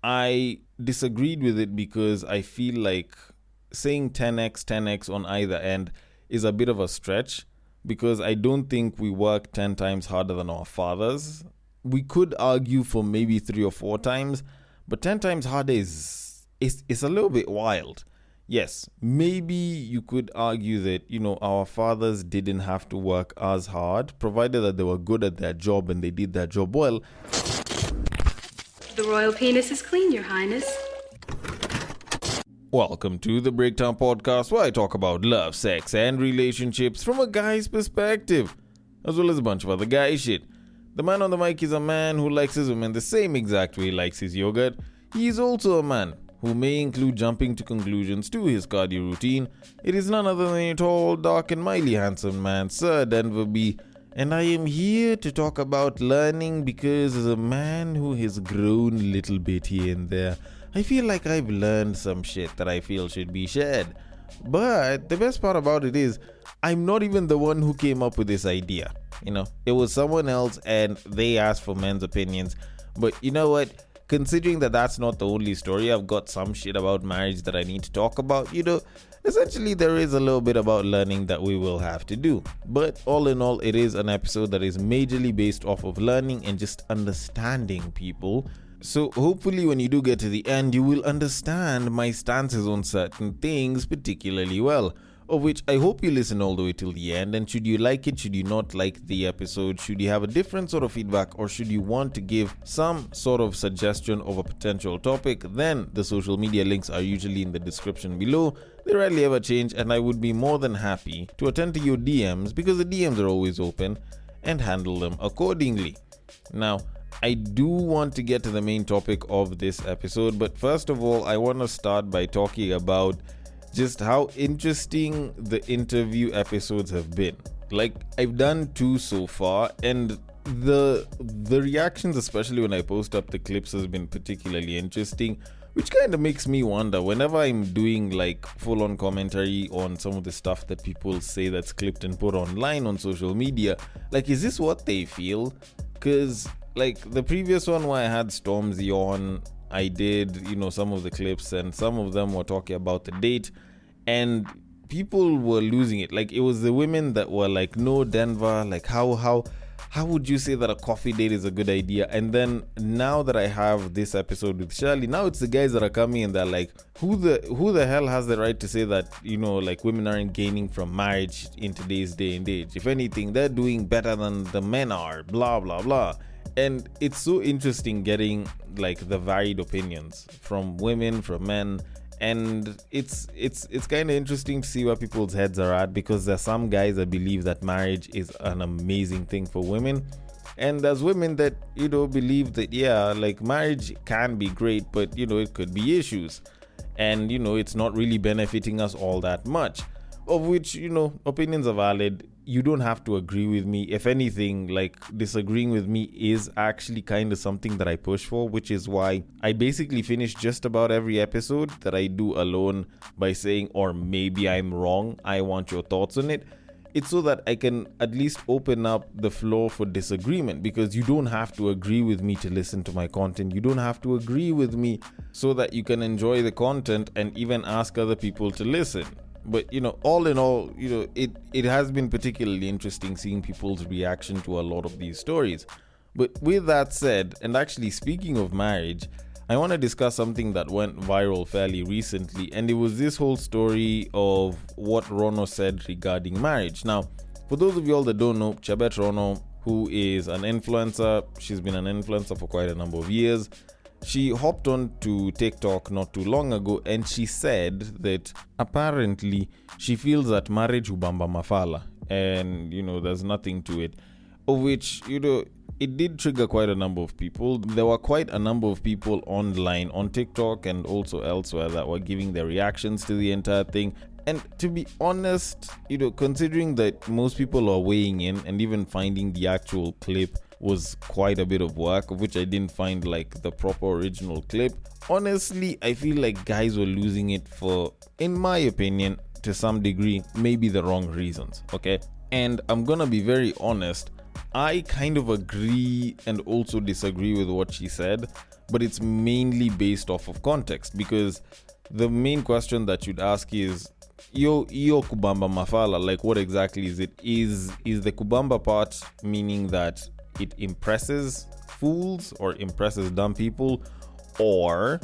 I disagreed with it because I feel like saying 10x, 10x on either end is a bit of a stretch because I don't think we work 10 times harder than our fathers. We could argue for maybe 3 or 4 times, but 10 times harder is a little bit wild. Yes, maybe you could argue that, our fathers didn't have to work as hard, provided that they were good at their job and they did their job well. The royal penis is clean, Your Highness. Welcome to the Breakdown Podcast, where I talk about love, sex, and relationships from a guy's perspective, as well as a bunch of other guy shit. The man on the mic is a man who likes his women the same exact way he likes his yogurt. He is also a man who may include jumping to conclusions to his cardio routine. It is none other than a tall, dark, and mildly handsome man, Sir Denver B. And I am here to talk about learning because as a man who has grown a little bit here and there, I feel like I've learned some shit that I feel should be shared. But the best part about it is, I'm not even the one who came up with this idea. It was someone else and they asked for men's opinions. But you know what? Considering that that's not the only story, I've got some shit about marriage that I need to talk about. Essentially there is a little bit about learning that we will have to do. But all in all, it is an episode that is majorly based off of learning and just understanding people. So hopefully when you do get to the end, you will understand my stances on certain things particularly well. Of which I hope you listen all the way till the end. And should you like it, should you not like the episode, should you have a different sort of feedback, or should you want to give some sort of suggestion of a potential topic, then the social media links are usually in the description below. They rarely ever change, and I would be more than happy to attend to your DMs because the DMs are always open and handle them accordingly. Now, I do want to get to the main topic of this episode, but first of all, I want to start by talking about just how interesting the interview episodes have been. Like, I've done 2 so far, and the reactions, especially when I post up the clips, has been particularly interesting, which kind of makes me wonder whenever I'm doing like full-on commentary on some of the stuff that people say that's clipped and put online on social media, like, is this what they feel? Because like the previous one where I had Stormzy on, I did, some of the clips, and some of them were talking about the date, and people were losing it. Like, it was the women that were like, no, Denver, like how would you say that a coffee date is a good idea? And then now that I have this episode with Shirley, now it's the guys that are coming and they're like, who the hell has the right to say that, like, women aren't gaining from marriage in today's day and age? If anything, they're doing better than the men are, blah, blah, blah. And it's so interesting getting like the varied opinions from women, from men, and it's kind of interesting to see where people's heads are at, because there's some guys that believe that marriage is an amazing thing for women, and there's women that believe that like marriage can be great, but it could be issues, and it's not really benefiting us all that much. Of which, opinions are valid. You don't have to agree with me. If anything, like, disagreeing with me is actually kind of something that I push for, which is why I basically finish just about every episode that I do alone by saying, or maybe I'm wrong, I want your thoughts on it. It's so that I can at least open up the floor for disagreement, because you don't have to agree with me to listen to my content. You don't have to agree with me so that you can enjoy the content and even ask other people to listen. But all in all, it has been particularly interesting seeing people's reaction to a lot of these stories. But with that said, and actually speaking of marriage, I want to discuss something that went viral fairly recently, and it was this whole story of what Rono said regarding marriage. Now, for those of you all that don't know, Chebet Rono, who is an influencer, she's been an influencer for quite a number of years. She hopped on to TikTok not too long ago, and she said that apparently she feels that marriage ubamba mafala, and there's nothing to it. Of which, it did trigger quite a number of people. There were quite a number of people online on TikTok and also elsewhere that were giving their reactions to the entire thing. And to be honest, considering that most people are weighing in, and even finding the actual clip was quite a bit of work, of which I didn't find like the proper original clip. Honestly, I feel like guys were losing it for, in my opinion, to some degree, maybe the wrong reasons, okay? And I'm gonna be very honest, I kind of agree and also disagree with what she said, but it's mainly based off of context, because the main question that you'd ask is, yo kubamba mafala, like what exactly is it? Is the kubamba part meaning that it impresses fools or impresses dumb people, or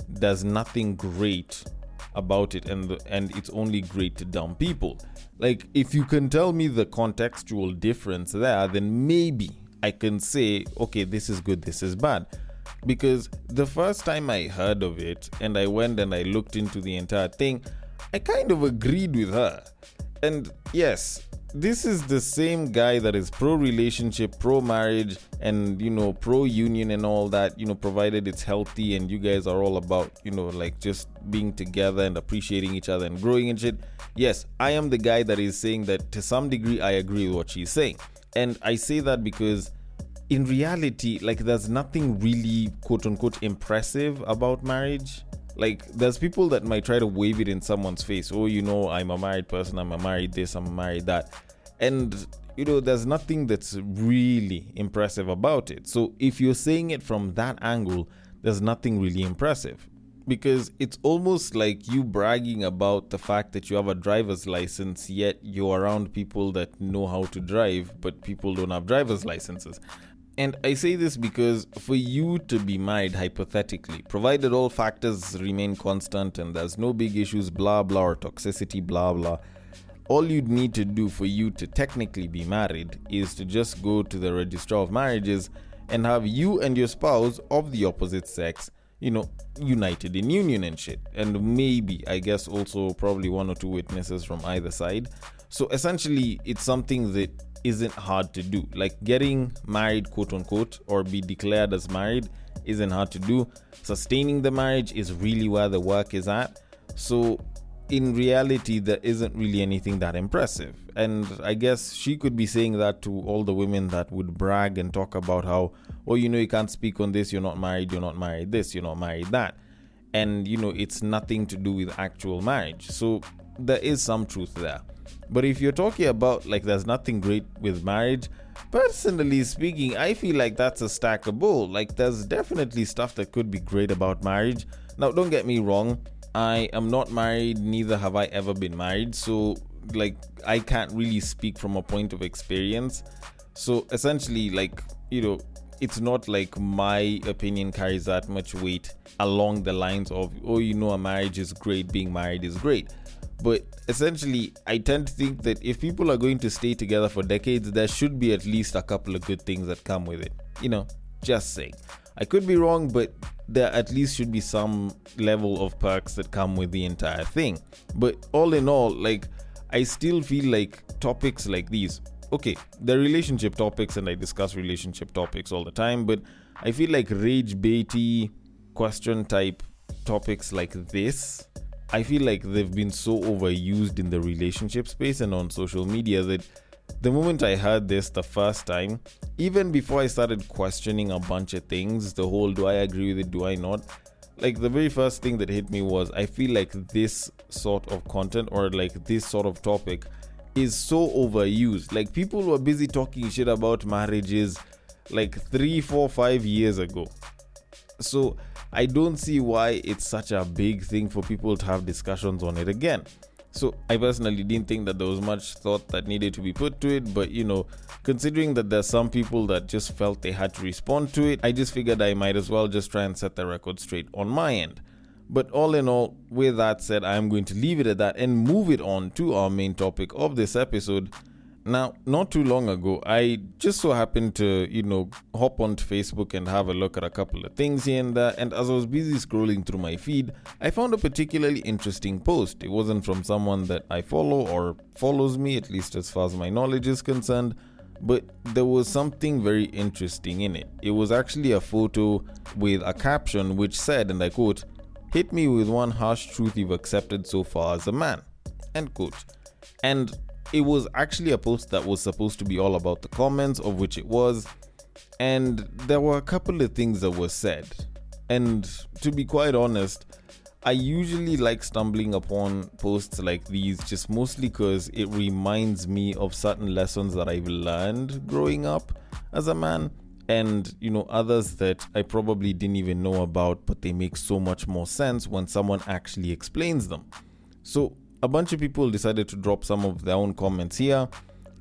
there's nothing great about it and it's only great to dumb people? Like, if you can tell me the contextual difference there, then maybe I can say, okay, this is good, this is bad. Because the first time I heard of it and I went and I looked into the entire thing, I kind of agreed with her. And yes, this is the same guy that is pro-relationship, pro-marriage, and, pro-union and all that, provided it's healthy and you guys are all about, like just being together and appreciating each other and growing and shit. Yes, I am the guy that is saying that to some degree I agree with what she's saying. And I say that because in reality, like, there's nothing really quote-unquote impressive about marriage. Like, there's people that might try to wave it in someone's face. Oh, I'm a married person, I'm a married this, I'm a married that. And, there's nothing that's really impressive about it. So if you're saying it from that angle, there's nothing really impressive. Because it's almost like you bragging about the fact that you have a driver's license, yet you're around people that know how to drive, but people don't have driver's licenses. And I say this because for you to be married, hypothetically, provided all factors remain constant and there's no big issues, blah, blah, or toxicity, blah, blah, all you'd need to do for you to technically be married is to just go to the registrar of marriages and have you and your spouse of the opposite sex, united in union and shit. And maybe, I guess, also probably one or two witnesses from either side. So essentially, it's something that isn't hard to do. Like, getting married, quote unquote, or be declared as married isn't hard to do. Sustaining the marriage is really where the work is at. So in reality, there isn't really anything that impressive. And I guess she could be saying that to all the women that would brag and talk about how, oh, you can't speak on this, you're not married this, you're not married that. And, it's nothing to do with actual marriage. So there is some truth there. But if you're talking about, like, there's nothing great with marriage, personally speaking, I feel like that's a stack of bull. Like, there's definitely stuff that could be great about marriage. Now, don't get me wrong, I am not married, neither have I ever been married. So, like, I can't really speak from a point of experience. So, essentially, like, it's not like my opinion carries that much weight along the lines of, oh, a marriage is great, being married is great. But essentially, I tend to think that if people are going to stay together for decades, there should be at least a couple of good things that come with it. Just saying. I could be wrong, but there at least should be some level of perks that come with the entire thing. But all in all, like, I still feel like topics like these, okay, they're relationship topics and I discuss relationship topics all the time, but I feel like rage baity question type topics like this, I feel like they've been so overused in the relationship space and on social media that the moment I heard this the first time, even before I started questioning a bunch of things, the whole do I agree with it, do I not, like, the very first thing that hit me was I feel like this sort of content or like this sort of topic is so overused. Like, people were busy talking shit about marriages like 3, 4, 5 years ago. So I don't see why it's such a big thing for people to have discussions on it again. So I personally didn't think that there was much thought that needed to be put to it, but considering that there's some people that just felt they had to respond to it, I just figured I might as well just try and set the record straight on my end. But all in all, with that said, I'm going to leave it at that and move it on to our main topic of this episode. Now, not too long ago, I just so happened to, hop onto Facebook and have a look at a couple of things here and there. And as I was busy scrolling through my feed, I found a particularly interesting post. It wasn't from someone that I follow or follows me, at least as far as my knowledge is concerned. But there was something very interesting in it. It was actually a photo with a caption which said, and I quote, "Hit me with one harsh truth you've accepted so far as a man," end quote. And it was actually a post that was supposed to be all about the comments, of which it was, and there were a couple of things that were said. And to be quite honest, I usually like stumbling upon posts like these just mostly because it reminds me of certain lessons that I've learned growing up as a man. and others that I probably didn't even know about, but they make so much more sense when someone actually explains them. So a bunch of people decided to drop some of their own comments here,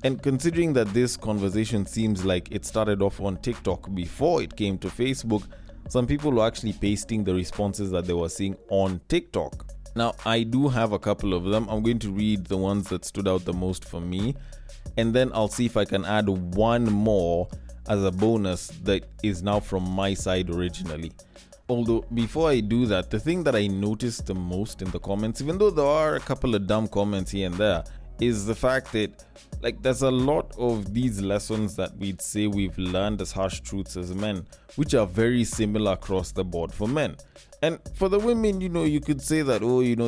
and considering that this conversation seems like it started off on TikTok before it came to Facebook, some people were actually pasting the responses that they were seeing on TikTok. Now, I do have a couple of them. I'm going to read the ones that stood out the most for me, and then I'll see if I can add one more as a bonus that is now from my side originally. Although, before I do that, the thing that I noticed the most in the comments, even though there are a couple of dumb comments here and there, is the fact that there's a lot of these lessons that we'd say we've learned as harsh truths as men, which are very similar across the board for men. And for the women, you could say that,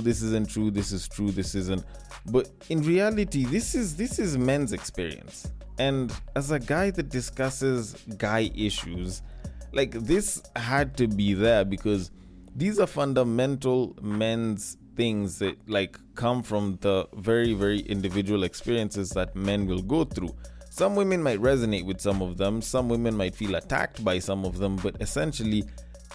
this isn't true, this is true, this isn't. But in reality, this is men's experience. And as a guy that discusses guy issues, this had to be there because these are fundamental men's things that come from the very, very individual experiences that men will go through. Some women might resonate with some of them, some women might feel attacked by some of them, but essentially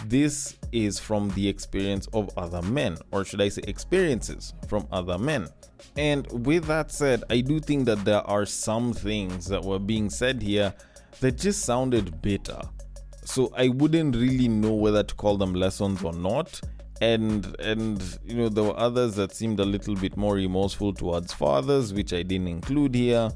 this is from the experience of other men, or should I say experiences from other men. And with that said, I do think that there are some things that were being said here that just sounded bitter. So I wouldn't really know whether to call them lessons or not. And there were others that seemed a little bit more remorseful towards fathers, which I didn't include here.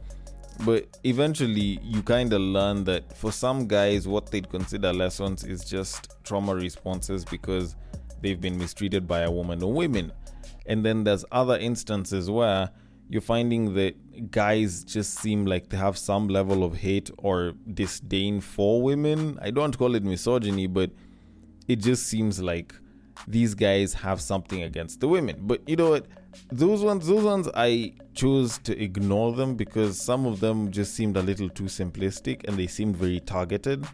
But eventually you kind of learn that for some guys, what they'd consider lessons is just trauma responses because they've been mistreated by a woman or women. And then there's other instances where you're finding that guys just seem like they have some level of hate or disdain for women. I don't want to call it misogyny, but it just seems like these guys have something against the women. But you know what? Those ones I chose to ignore them because some of them just seemed a little too simplistic and they seemed very targeted.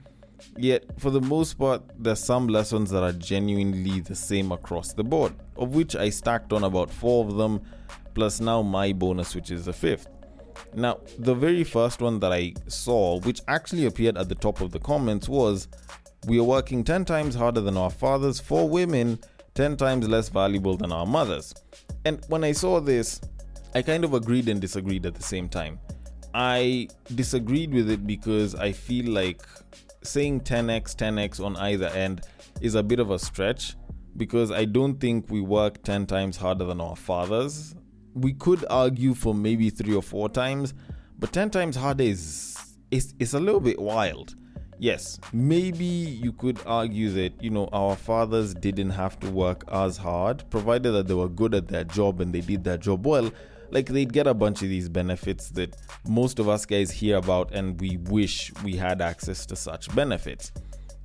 Yet, for the most part, there's some lessons that are genuinely the same across the board, of which I stacked on about 4 of them, plus now my bonus, which is the 5th. Now, the very first one that I saw, which actually appeared at the top of the comments, was, "We are working 10 times harder than our fathers, for women 10 times less valuable than our mothers." And when I saw this, I kind of agreed and disagreed at the same time. I disagreed with it because I feel like saying 10x on either end is a bit of a stretch, because I don't think we work 10 times harder than our fathers. We could argue for maybe 3 or 4 times, but 10 times harder is a little bit wild. Yes, maybe you could argue that, our fathers didn't have to work as hard, provided that they were good at their job and they did their job well. They'd get a bunch of these benefits that most of us guys hear about, and we wish we had access to such benefits.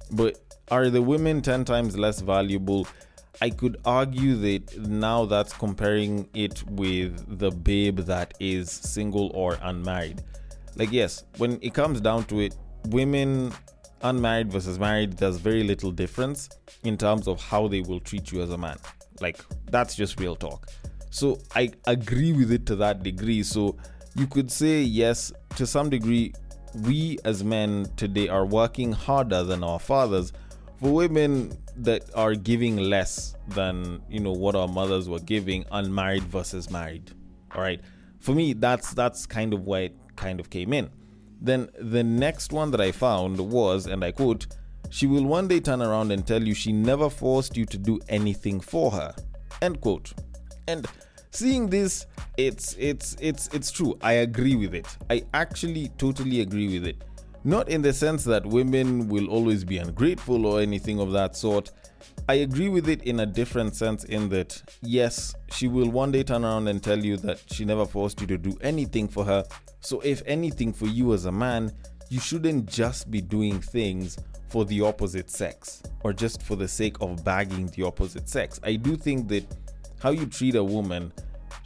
But are the women 10 times less valuable? I could argue that now that's comparing it with the babe that is single or unmarried. Yes, when it comes down to it, women unmarried versus married, there's very little difference in terms of how they will treat you as a man. That's just real talk. So I agree with it to that degree. So you could say, yes, to some degree, we as men today are working harder than our fathers. For women that are giving less than, what our mothers were giving, unmarried versus married. All right. For me, that's kind of where it kind of came in. Then the next one that I found was, and I quote, "She will one day turn around and tell you she never forced you to do anything for her." End quote. And seeing this, it's true. I agree with it. I actually totally agree with it. Not in the sense that women will always be ungrateful or anything of that sort. I agree with it in a different sense, in that, yes, she will one day turn around and tell you that she never forced you to do anything for her. So if anything, for you as a man, you shouldn't just be doing things for the opposite sex or just for the sake of bagging the opposite sex. I do think that how you treat a woman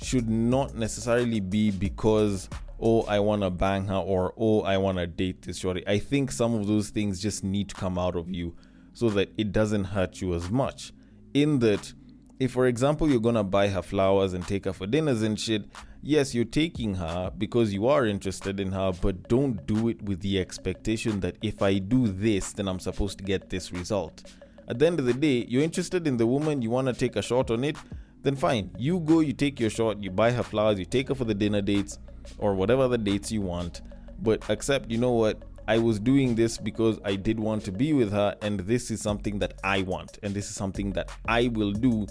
should not necessarily be because, oh, I want to bang her, or, oh, I want to date this shorty. I think some of those things just need to come out of you so that it doesn't hurt you as much. In that, if, for example, you're gonna buy her flowers and take her for dinners and shit, yes, you're taking her because you are interested in her, but don't do it with the expectation that if I do this, then I'm supposed to get this result. At the end of the day, you're interested in the woman, you want to take a shot on it, then fine. You go, you take your shot, you buy her flowers, you take her for the dinner dates or whatever other dates you want, but accept, you know what, I was doing this because I did want to be with her, and this is something that I want, and this is something that I will do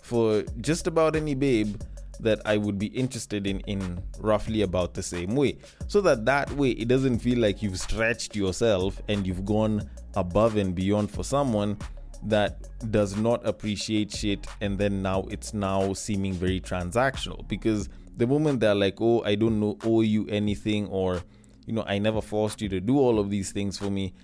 for just about any babe that I would be interested in roughly about the same way. So that way it doesn't feel like you've stretched yourself and you've gone above and beyond for someone that does not appreciate shit, and then now it's now seeming very transactional. Because the moment they're like, oh, I don't owe you anything, or I never forced you to do all of these things for me,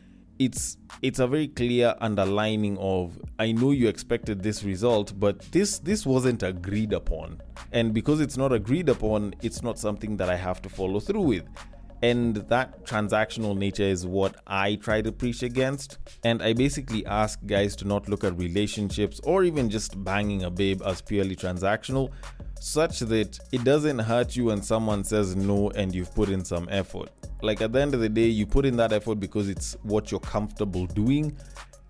it's a very clear underlining of, I know you expected this result, but this wasn't agreed upon. And because it's not agreed upon, it's not something that I have to follow through with. And that transactional nature is what I try to preach against. And I basically ask guys to not look at relationships or even just banging a babe as purely transactional, such that it doesn't hurt you when someone says no and you've put in some effort. Like, at the end of the day, you put in that effort because it's what you're comfortable doing.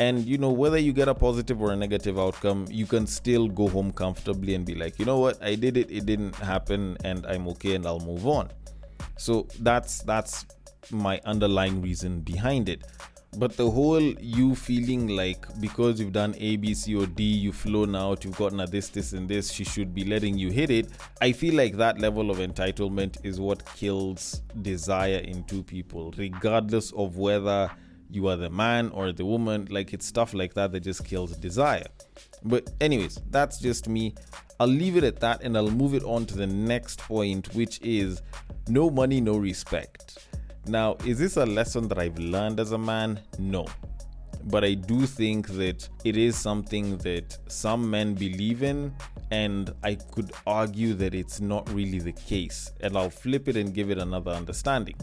And, whether you get a positive or a negative outcome, you can still go home comfortably and be like, you know what, I did it, it didn't happen, and I'm okay, and I'll move on. So that's my underlying reason behind it. But the whole you feeling like because you've done A, B, C, or D, you've flown out, you've gotten a this, and this, she should be letting you hit it. I feel like that level of entitlement is what kills desire in two people, regardless of whether you are the man or the woman. Like, it's stuff like that just kills desire. But anyways, that's just me. I'll leave it at that, and I'll move it on to the next point, which is no money, no respect. Now, is this a lesson that I've learned as a man? No. But I do think that it is something that some men believe in, and I could argue that it's not really the case. And I'll flip it and give it another understanding.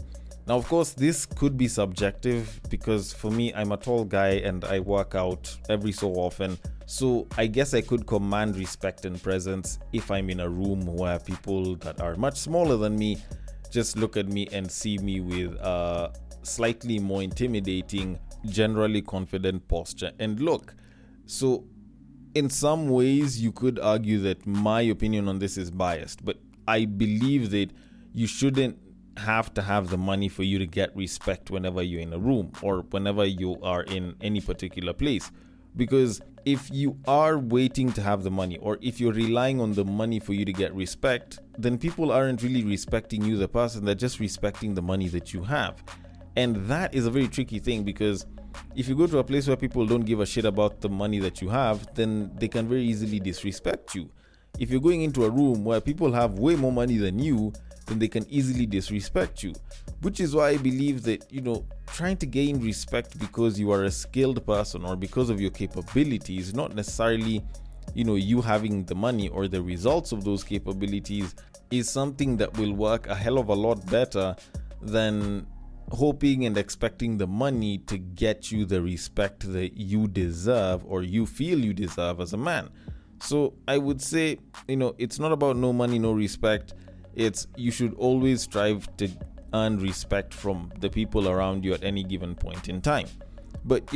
Now, of course, this could be subjective because for me, I'm a tall guy and I work out every so often. So I guess I could command respect and presence if I'm in a room where people that are much smaller than me just look at me and see me with a slightly more intimidating, generally confident posture and look. So in some ways, you could argue that my opinion on this is biased, but I believe that you shouldn't have to have the money for you to get respect whenever you're in a room or whenever you are in any particular place. Because if you are waiting to have the money, or if you're relying on the money for you to get respect, then people aren't really respecting you, the person. They're just respecting the money that you have. And that is a very tricky thing, because if you go to a place where people don't give a shit about the money that you have, then they can very easily disrespect you. If you're going into a room where people have way more money than you, then they can easily disrespect you. Which is why I believe that, trying to gain respect because you are a skilled person or because of your capabilities, not necessarily, you having the money or the results of those capabilities, is something that will work a hell of a lot better than hoping and expecting the money to get you the respect that you deserve or you feel you deserve as a man. So I would say, it's not about no money, no respect. It's you should always strive to earn respect from the people around you at any given point in time. But,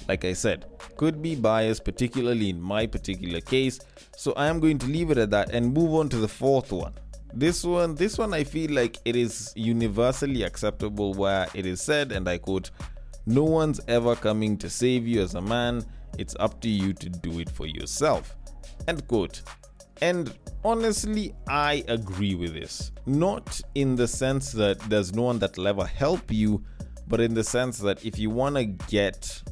like I said, could be biased, particularly in my particular case. So I am going to leave it at that and move on to the fourth one. This one I feel like it is universally acceptable, where it is said, and I quote, "No one's ever coming to save you as a man. It's up to you to do it for yourself." End quote. And honestly, I agree with this. Not in the sense that there's no one that'll ever help you, but in the sense that if you want to get,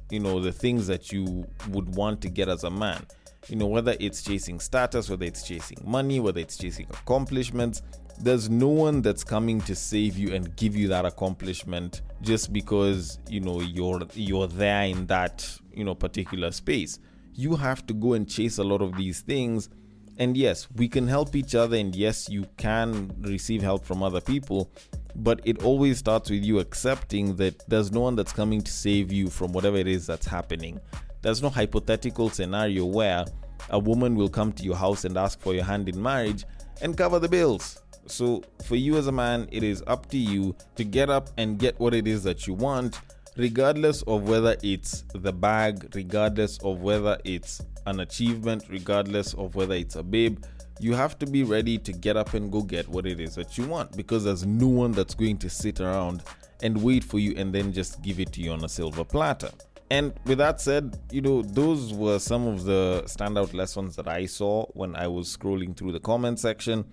the things that you would want to get as a man, whether it's chasing status, whether it's chasing money, whether it's chasing accomplishments, there's no one that's coming to save you and give you that accomplishment just because, you're there in that, particular space. You have to go and chase a lot of these things. And yes, we can help each other, and yes, you can receive help from other people, but it always starts with you accepting that there's no one that's coming to save you from whatever it is that's happening. There's no hypothetical scenario where a woman will come to your house and ask for your hand in marriage and cover the bills. So for you as a man, it is up to you to get up and get what it is that you want, regardless of whether it's the bag, regardless of whether it's an achievement, regardless of whether it's a babe. You have to be ready to get up and go get what it is that you want, because there's no one that's going to sit around and wait for you and then just give it to you on a silver platter. And with that said, those were some of the standout lessons that I saw when I was scrolling through the comment section.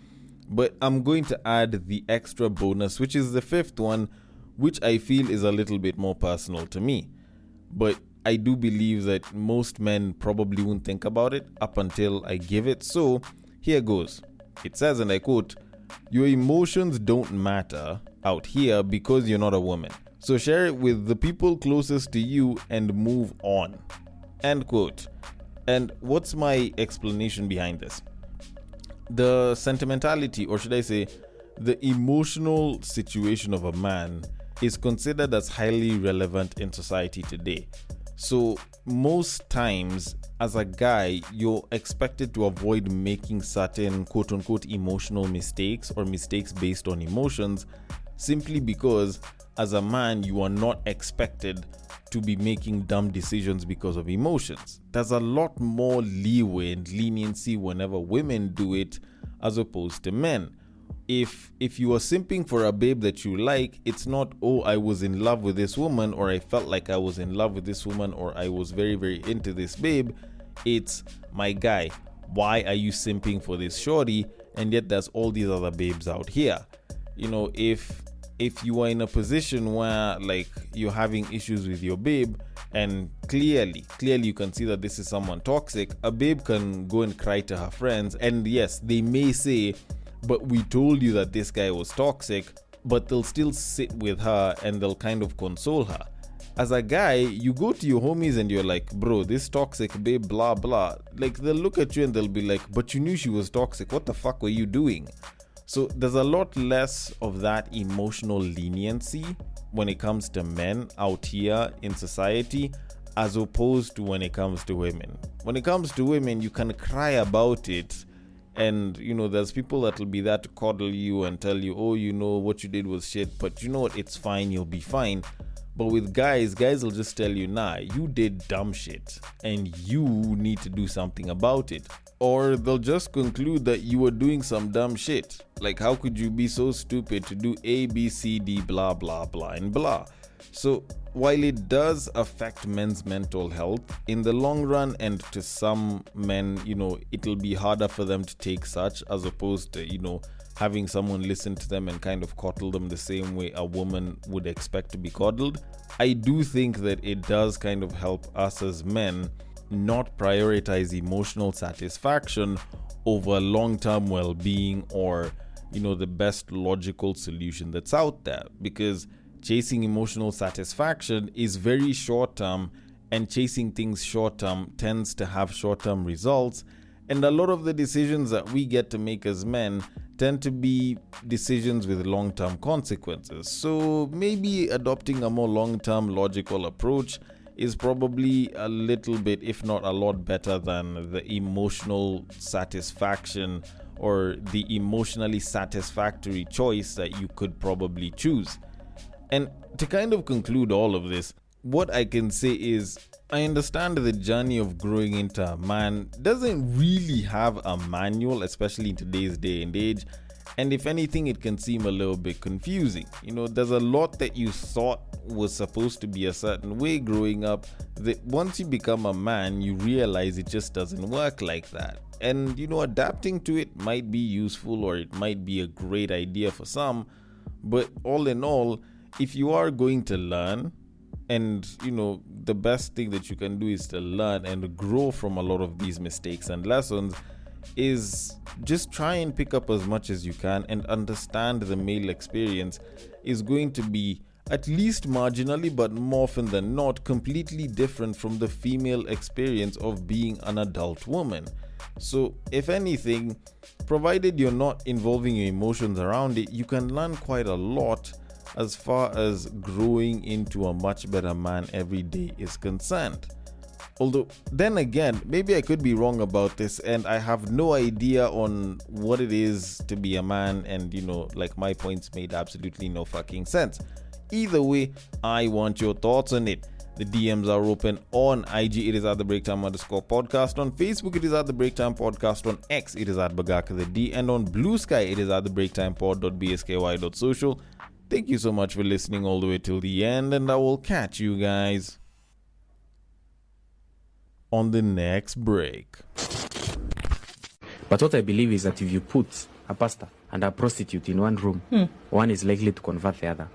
But I'm going to add the extra bonus, which is the fifth one, which I feel is a little bit more personal to me. But I do believe that most men probably won't think about it up until I give it. So here goes. It says, and I quote, "Your emotions don't matter out here because you're not a woman. So share it with the people closest to you and move on." End quote. And what's my explanation behind this? The sentimentality, or should I say, the emotional situation of a man is considered as highly relevant in society today. So most times as a guy, you're expected to avoid making certain quote unquote emotional mistakes or mistakes based on emotions, simply because as a man, you are not expected to be making dumb decisions because of emotions. There's a lot more leeway and leniency whenever women do it as opposed to men. If you are simping for a babe that you like, it's not, oh, I was in love with this woman, or I felt like I was in love with this woman, or I was very, very into this babe. It's, my guy, why are you simping for this shorty? And yet there's all these other babes out here. If you are in a position where like you're having issues with your babe, and clearly you can see that this is someone toxic, a babe can go and cry to her friends, and yes, they may say, but we told you that this guy was toxic, but they'll still sit with her and they'll kind of console her. As a guy, you go to your homies and you're like, bro, this toxic babe, blah blah. Like, they'll look at you and they'll be like, but you knew she was toxic, what the fuck were you doing? So there's a lot less of that emotional leniency when it comes to men out here in society, as opposed to when it comes to women. When it comes to women, you can cry about it, and there's people that'll be there to coddle you and tell you, oh, what you did was shit, but you know what, it's fine, you'll be fine. But with guys will just tell you, nah, you did dumb shit and you need to do something about it. Or they'll just conclude that you were doing some dumb shit. Like, how could you be so stupid to do A, B, C, D, blah, blah, blah, and blah. So while it does affect men's mental health in the long run, and to some men, it'll be harder for them to take such, as opposed to, having someone listen to them and kind of coddle them the same way a woman would expect to be coddled. I do think that it does kind of help us as men not prioritize emotional satisfaction over long-term well-being, or the best logical solution that's out there, because chasing emotional satisfaction is very short-term, and chasing things short-term tends to have short-term results. And a lot of the decisions that we get to make as men tend to be decisions with long-term consequences. So maybe adopting a more long-term logical approach is probably a little bit, if not a lot, better than the emotional satisfaction or the emotionally satisfactory choice that you could probably choose. And to kind of conclude all of this, what I can say is, I understand the journey of growing into a man doesn't really have a manual, especially in today's day and age. And if anything, it can seem a little bit confusing. There's a lot that you thought was supposed to be a certain way growing up, that once you become a man, you realize it just doesn't work like that. And, adapting to it might be useful, or it might be a great idea for some. But all in all, if you are going to learn, and the best thing that you can do is to learn and grow from a lot of these mistakes and lessons, is just try and pick up as much as you can, and understand the male experience is going to be at least marginally, but more often than not, completely different from the female experience of being an adult woman. So if anything, provided you're not involving your emotions around it, you can learn quite a lot as far as growing into a much better man every day is concerned. Although, then again, maybe I could be wrong about this and I have no idea on what it is to be a man, and like my points made absolutely no fucking sense. Either way, I want your thoughts on it. The DMs are open on IG, it is at the Breaktime_podcast. On Facebook, it is at the Breaktime Podcast. On X, it is at Bagaka the D. And on Bluesky, it is at the breaktimepod.bsky.social. Thank you so much for listening all the way till the end, and I will catch you guys on the next break. But what I believe is that if you put a pastor and a prostitute in one room, one is likely to convert the other.